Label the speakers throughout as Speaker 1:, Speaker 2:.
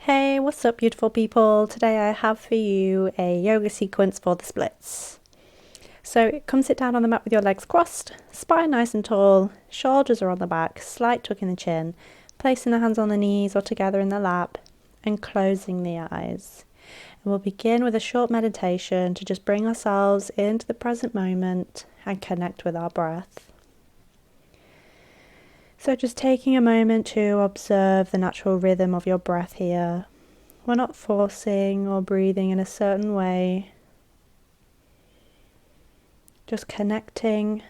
Speaker 1: Hey, what's up, beautiful people? Today I have for you a yoga sequence for the splits. So come sit down on the mat with your legs crossed, spine nice and tall, shoulders are on the back, slight tuck in the chin, placing the hands on the knees or together in the lap, and closing the eyes. And we'll begin with a short meditation to just bring ourselves into the present moment and connect with our breath. So just taking a moment to observe the natural rhythm of your breath here. We're not forcing or breathing in a certain way. Just connecting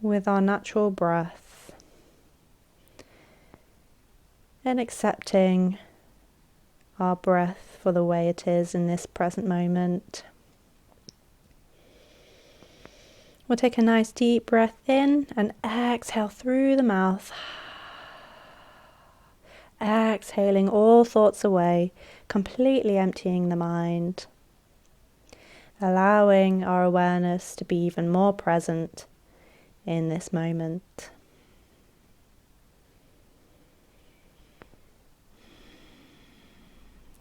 Speaker 1: with our natural breath and accepting our breath for the way it is in this present moment. We'll take a nice deep breath in and exhale through the mouth. Exhaling all thoughts away, completely emptying the mind. Allowing our awareness to be even more present in this moment.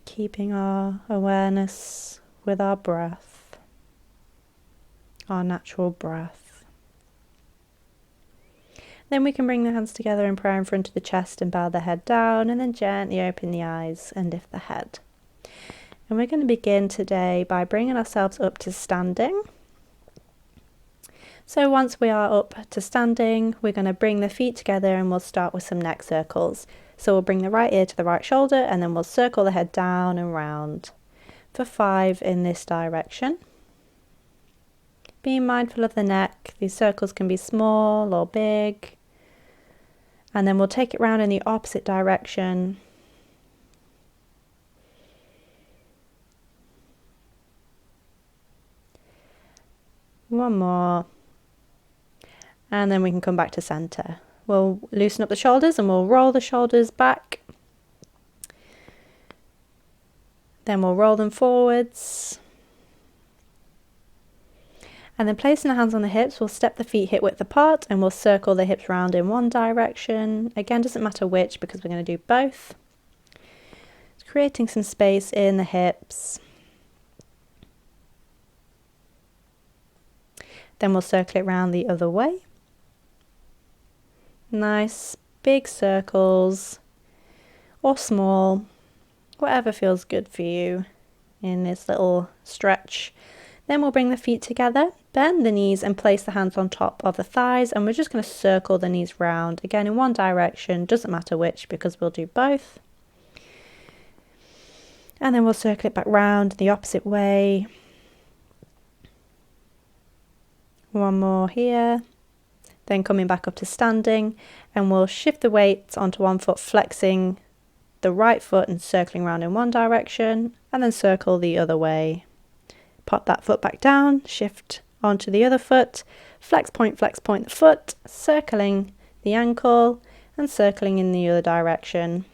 Speaker 1: Keeping our awareness with our breath, our natural breath. Then we can bring the hands together in prayer in front of the chest and bow the head down, and then gently open the eyes and lift the head. And we're going to begin today by bringing ourselves up to standing. So once we are up to standing, we're going to bring the feet together and we'll start with some neck circles. So we'll bring the right ear to the right shoulder and then we'll circle the head down and round for 5 in this direction. Being mindful of the neck, these circles can be small or big. And then we'll take it round in the opposite direction. One more. And then we can come back to center. We'll loosen up the shoulders and we'll roll the shoulders back. Then we'll roll them forwards. And then placing the hands on the hips, we'll step the feet hip width apart and we'll circle the hips round in one direction. Again, doesn't matter which because we're going to do both. Just creating some space in the hips. Then we'll circle it round the other way. Nice big circles or small, whatever feels good for you in this little stretch. Then we'll bring the feet together, bend the knees and place the hands on top of the thighs, and we're just going to circle the knees round, again in one direction, doesn't matter which because we'll do both. And then we'll circle it back round the opposite way. One more here. Then coming back up to standing, and we'll shift the weight onto one foot, flexing the right foot and circling around in one direction, and then circle the other way. Pop that foot back down, shift onto the other foot, flex point the foot, circling the ankle and circling in the other direction.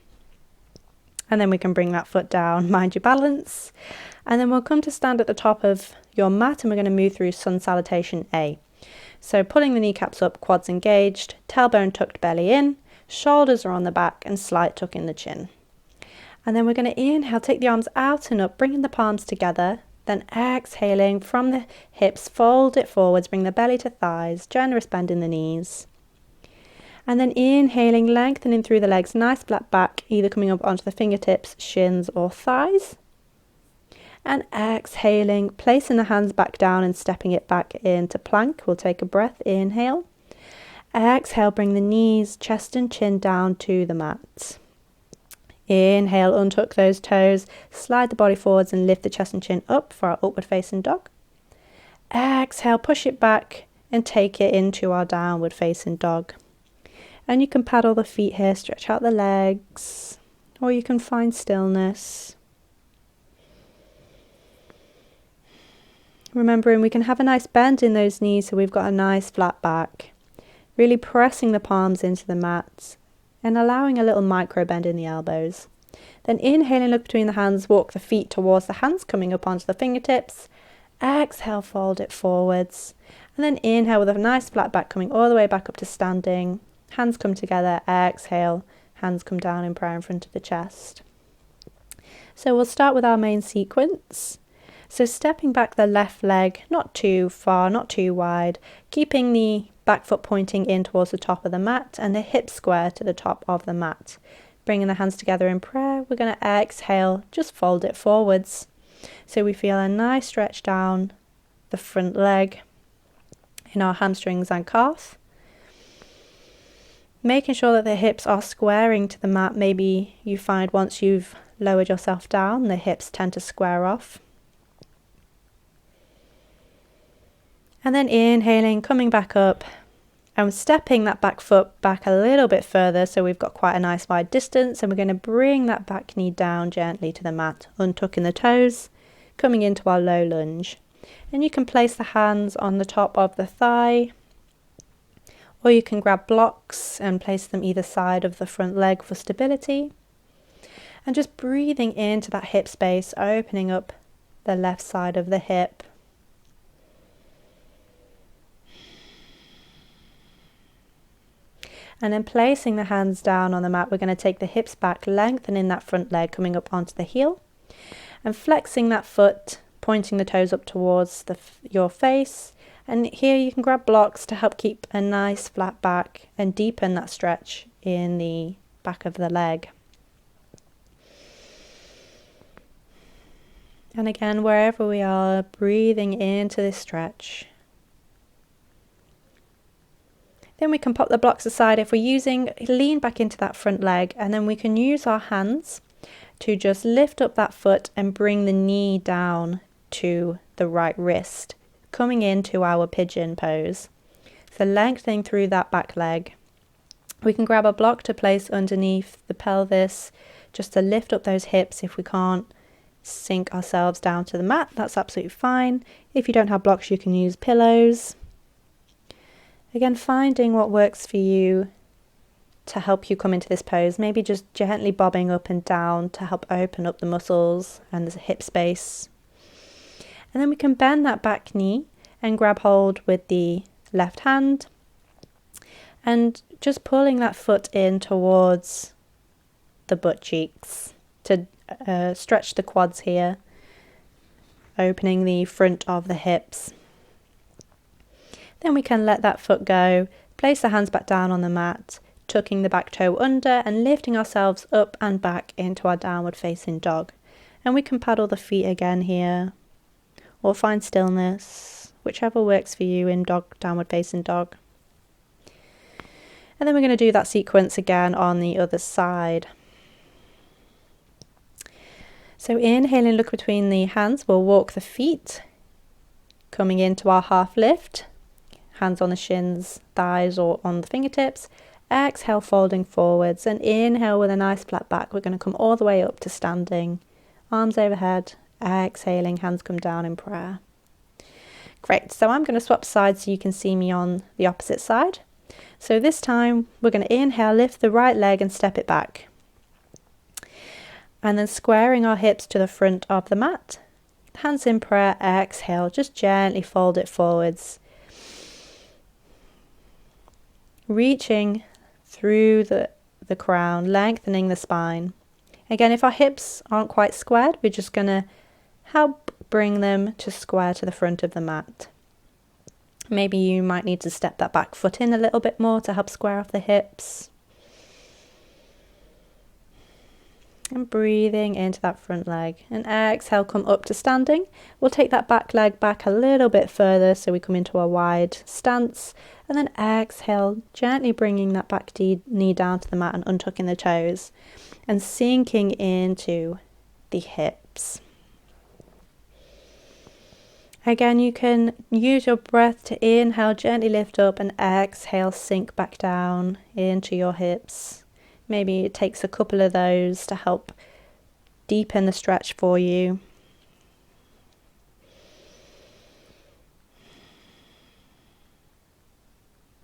Speaker 1: And then we can bring that foot down, mind your balance. And then we'll come to stand at the top of your mat and we're going to move through Sun Salutation A. So pulling the kneecaps up, quads engaged, tailbone tucked, belly in, shoulders are on the back and slight tuck in the chin. And then we're going to inhale, take the arms out and up, bringing the palms together. Then exhaling from the hips, fold it forwards, bring the belly to thighs, generous bend in the knees. And then inhaling, lengthening through the legs, nice flat back, either coming up onto the fingertips, shins or thighs. And exhaling, placing the hands back down and stepping it back into plank. We'll take a breath, inhale. Exhale, bring the knees, chest and chin down to the mat. Inhale, untuck those toes, slide the body forwards and lift the chest and chin up for our upward facing dog. Exhale, push it back and take it into our downward facing dog. And you can paddle the feet here, stretch out the legs, or you can find stillness. Remembering we can have a nice bend in those knees so we've got a nice flat back. Really pressing the palms into the mat and allowing a little micro bend in the elbows. Then inhaling, look between the hands, walk the feet towards the hands, coming up onto the fingertips. Exhale, fold it forwards. And then inhale with a nice flat back, coming all the way back up to standing. Hands come together, exhale, hands come down in prayer in front of the chest. So we'll start with our main sequence. So stepping back the left leg, not too far, not too wide, keeping the back foot pointing in towards the top of the mat and the hips square to the top of the mat. Bringing the hands together in prayer, we're going to exhale, just fold it forwards. So we feel a nice stretch down the front leg in our hamstrings and calf. Making sure that the hips are squaring to the mat. Maybe you find once you've lowered yourself down, the hips tend to square off. And then inhaling, coming back up and stepping that back foot back a little bit further, so we've got quite a nice wide distance, and we're going to bring that back knee down gently to the mat, untucking the toes, coming into our low lunge. And you can place the hands on the top of the thigh, or you can grab blocks and place them either side of the front leg for stability. And just breathing into that hip space, opening up the left side of the hip. And then placing the hands down on the mat, we're going to take the hips back, lengthening that front leg, coming up onto the heel, and flexing that foot, pointing the toes up towards your face. And here you can grab blocks to help keep a nice flat back and deepen that stretch in the back of the leg. And again, wherever we are, breathing into this stretch. Then we can pop the blocks aside if we're using, lean back into that front leg, and then we can use our hands to just lift up that foot and bring the knee down to the right wrist, coming into our pigeon pose. So lengthening through that back leg. We can grab a block to place underneath the pelvis, just to lift up those hips if we can't sink ourselves down to the mat. That's absolutely fine. If you don't have blocks, you can use pillows. Again, finding what works for you to help you come into this pose. Maybe just gently bobbing up and down to help open up the muscles and the hip space. And then we can bend that back knee and grab hold with the left hand and just pulling that foot in towards the butt cheeks to stretch the quads here, opening the front of the hips. Then we can let that foot go, place the hands back down on the mat, tucking the back toe under and lifting ourselves up and back into our downward facing dog. And we can paddle the feet again here, or find stillness, whichever works for you in downward facing dog. And then we're going to do that sequence again on the other side. So inhaling, look between the hands, we'll walk the feet, coming into our half lift. Hands on the shins, thighs, or on the fingertips. Exhale, folding forwards, and inhale with a nice flat back. We're going to come all the way up to standing, arms overhead. Exhaling, hands come down in prayer. Great, so I'm going to swap sides so you can see me on the opposite side. So this time we're going to inhale, lift the right leg and step it back. And then squaring our hips to the front of the mat. Hands in prayer, exhale, just gently fold it forwards. Reaching through the crown, lengthening the spine. Again, if our hips aren't quite squared, we're just going to help bring them to square to the front of the mat. Maybe you might need to step that back foot in a little bit more to help square off the hips. And breathing into that front leg. And exhale, come up to standing. We'll take that back leg back a little bit further so we come into a wide stance. And then exhale, gently bringing that back knee down to the mat and untucking the toes. And sinking into the hips. Again, you can use your breath to inhale, gently lift up, and exhale, sink back down into your hips. Maybe it takes a couple of those to help deepen the stretch for you.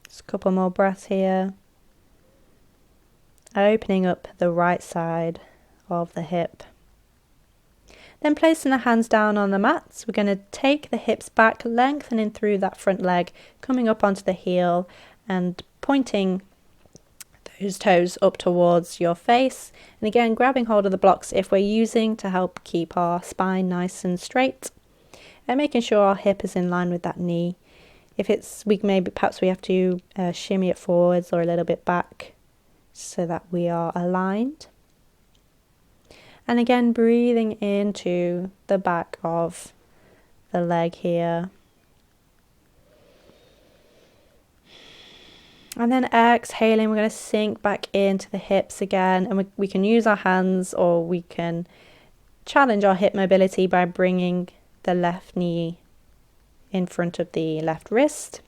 Speaker 1: Just a couple more breaths here. Opening up the right side of the hip. Then placing the hands down on the mats, we're going to take the hips back, lengthening through that front leg, coming up onto the heel and pointing those toes up towards your face. And again, grabbing hold of the blocks if we're using to help keep our spine nice and straight. And making sure our hip is in line with that knee. If it's weak, perhaps we have to shimmy it forwards or a little bit back so that we are aligned. And again, breathing into the back of the leg here. And then exhaling, we're going to sink back into the hips again. And we can use our hands, or we can challenge our hip mobility by bringing the left knee in front of the left wrist.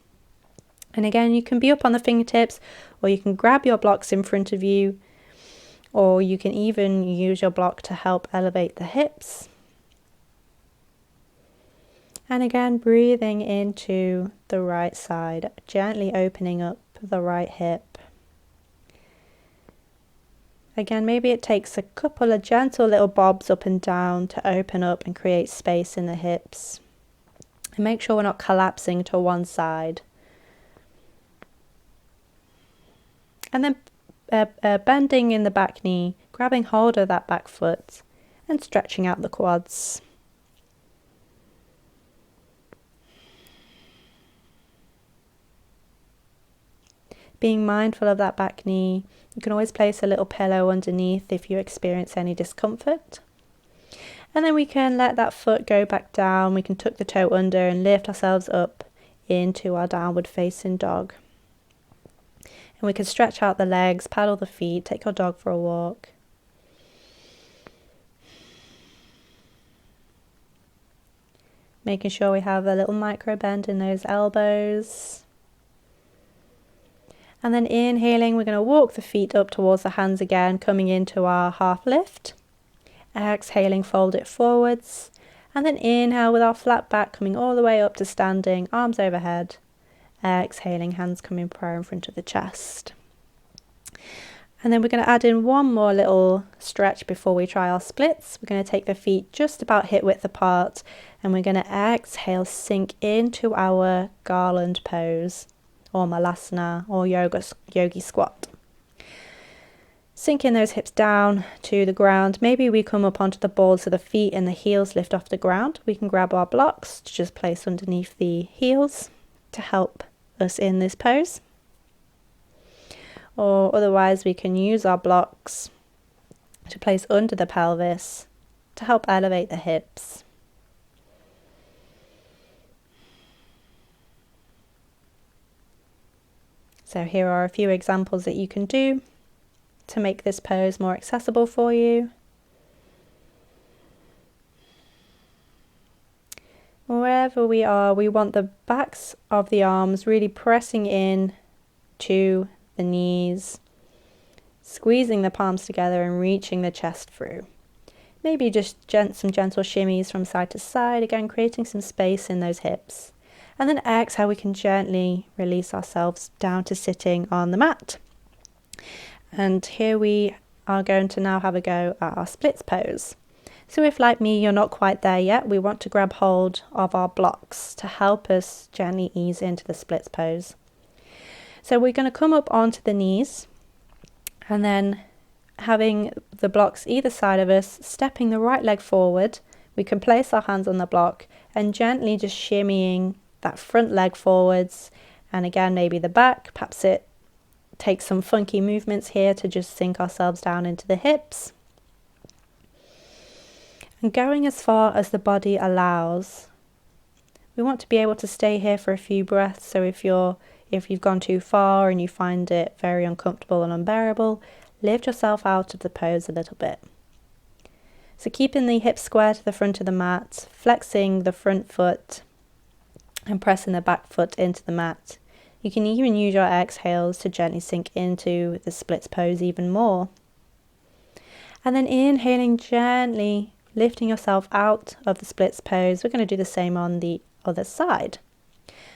Speaker 1: And again, you can be up on the fingertips, or you can grab your blocks in front of you, or you can even use your block to help elevate the hips. And again, breathing into the right side, gently opening up the right hip. Again, maybe it takes a couple of gentle little bobs up and down to open up and create space in the hips. And make sure we're not collapsing to one side. And then bending in the back knee, grabbing hold of that back foot and stretching out the quads. Being mindful of that back knee. You can always place a little pillow underneath if you experience any discomfort. And then we can let that foot go back down. We can tuck the toe under and lift ourselves up into our downward facing dog. And we can stretch out the legs, paddle the feet, take our dog for a walk. Making sure we have a little micro bend in those elbows. And then inhaling, we're going to walk the feet up towards the hands again, coming into our half lift. Exhaling, fold it forwards. And then inhale with our flat back, coming all the way up to standing, arms overhead. Exhaling, hands coming prayer in front of the chest. And then we're going to add in one more little stretch before we try our splits. We're going to take the feet just about hip width apart, and we're going to exhale, sink into our garland pose, or malasana, or yogi squat. Sinking those hips down to the ground. Maybe we come up onto the balls of the feet and the heels lift off the ground. We can grab our blocks to just place underneath the heels to help us in this pose. Or otherwise we can use our blocks to place under the pelvis to help elevate the hips. So here are a few examples that you can do to make this pose more accessible for you. Wherever we are, we want the backs of the arms really pressing in to the knees, squeezing the palms together and reaching the chest through. Maybe just some gentle shimmies from side to side, again creating some space in those hips. And then exhale, we can gently release ourselves down to sitting on the mat. And here we are going to now have a go at our splits pose. So if, like me, you're not quite there yet, we want to grab hold of our blocks to help us gently ease into the splits pose. So we're going to come up onto the knees, and then having the blocks either side of us, stepping the right leg forward, we can place our hands on the block and gently just shimmying that front leg forwards, and again maybe the back. Perhaps it takes some funky movements here to just sink ourselves down into the hips. And going as far as the body allows. We want to be able to stay here for a few breaths, so if you've gone too far and you find it very uncomfortable and unbearable, lift yourself out of the pose a little bit. So keeping the hips square to the front of the mat, flexing the front foot and pressing the back foot into the mat. You can even use your exhales to gently sink into the splits pose even more. And then inhaling, gently lifting yourself out of the splits pose. We're going to do the same on the other side.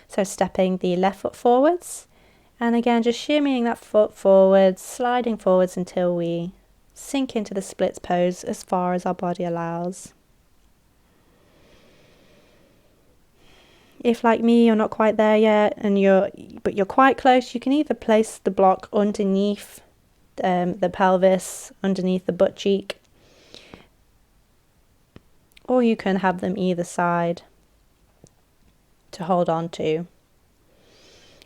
Speaker 1: So stepping the left foot forwards, and again just shimmying that foot forwards, sliding forwards until we sink into the splits pose as far as our body allows. If, like me, you're not quite there yet but you're quite close, you can either place the block underneath the pelvis underneath the butt cheek, or you can have them either side to hold on to.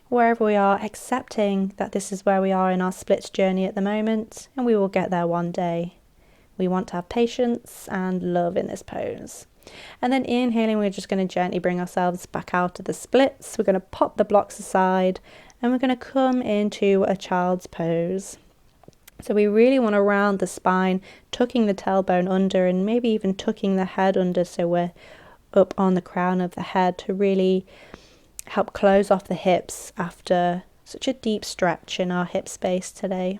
Speaker 1: Wherever we are, accepting that this is where we are in our splits journey at the moment, and we will get there one day. We want to have patience and love in this pose. And then inhaling, we're just going to gently bring ourselves back out of the splits. We're going to pop the blocks aside and we're going to come into a child's pose. So we really want to round the spine, tucking the tailbone under and maybe even tucking the head under so we're up on the crown of the head to really help close off the hips after such a deep stretch in our hip space today.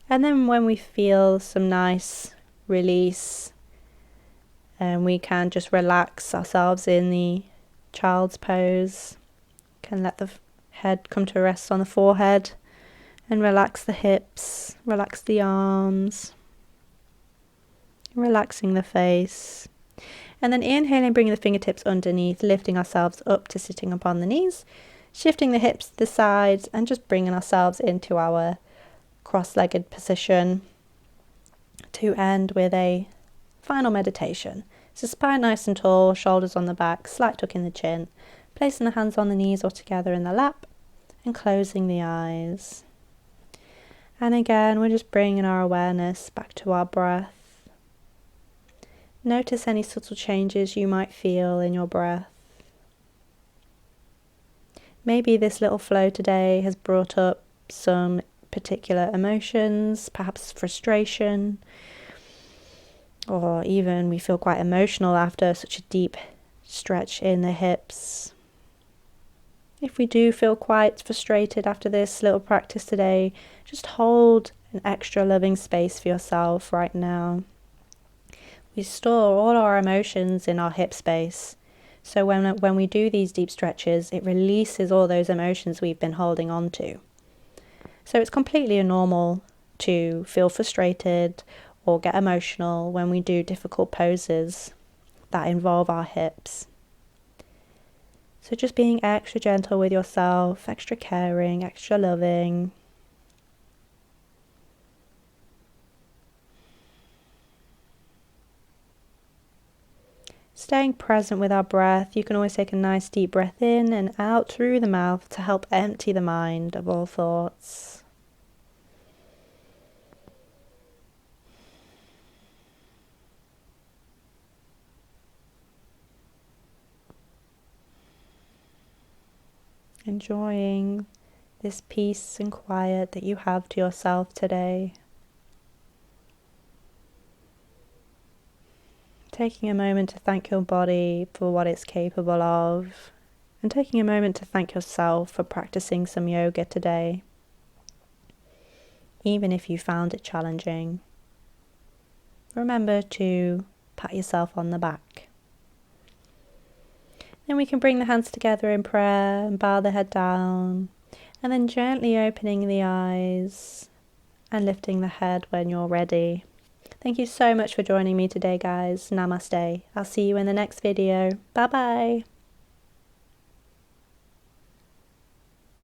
Speaker 1: And then when we feel some nice release, and we can just relax ourselves in the child's pose, can let the head come to rest on the forehead and relax the hips, relax the arms, relaxing the face. And then inhaling, bringing the fingertips underneath, lifting ourselves up to sitting upon the knees, shifting the hips to the sides and just bringing ourselves into our cross-legged position to end with a final meditation. So spine nice and tall, shoulders on the back, slight tuck in the chin, placing the hands on the knees or together in the lap and closing the eyes. And again, we're just bringing our awareness back to our breath. Notice any subtle changes you might feel in your breath. Maybe this little flow today has brought up some particular emotions, perhaps frustration, or even we feel quite emotional after such a deep stretch in the hips. If we do feel quite frustrated after this little practice today, just hold an extra loving space for yourself right now. We store all our emotions in our hip space. So when we do these deep stretches, it releases all those emotions we've been holding on to. So it's completely normal to feel frustrated or get emotional when we do difficult poses that involve our hips. So just being extra gentle with yourself, extra caring, extra loving. Staying present with our breath, you can always take a nice deep breath in and out through the mouth to help empty the mind of all thoughts. Enjoying this peace and quiet that you have to yourself today. Taking a moment to thank your body for what it's capable of, and taking a moment to thank yourself for practicing some yoga today, even if you found it challenging. Remember to pat yourself on the back. Then we can bring the hands together in prayer and bow the head down, and then gently opening the eyes and lifting the head when you're ready. Thank you so much for joining me today, guys. Namaste. I'll see you in the next video. Bye bye.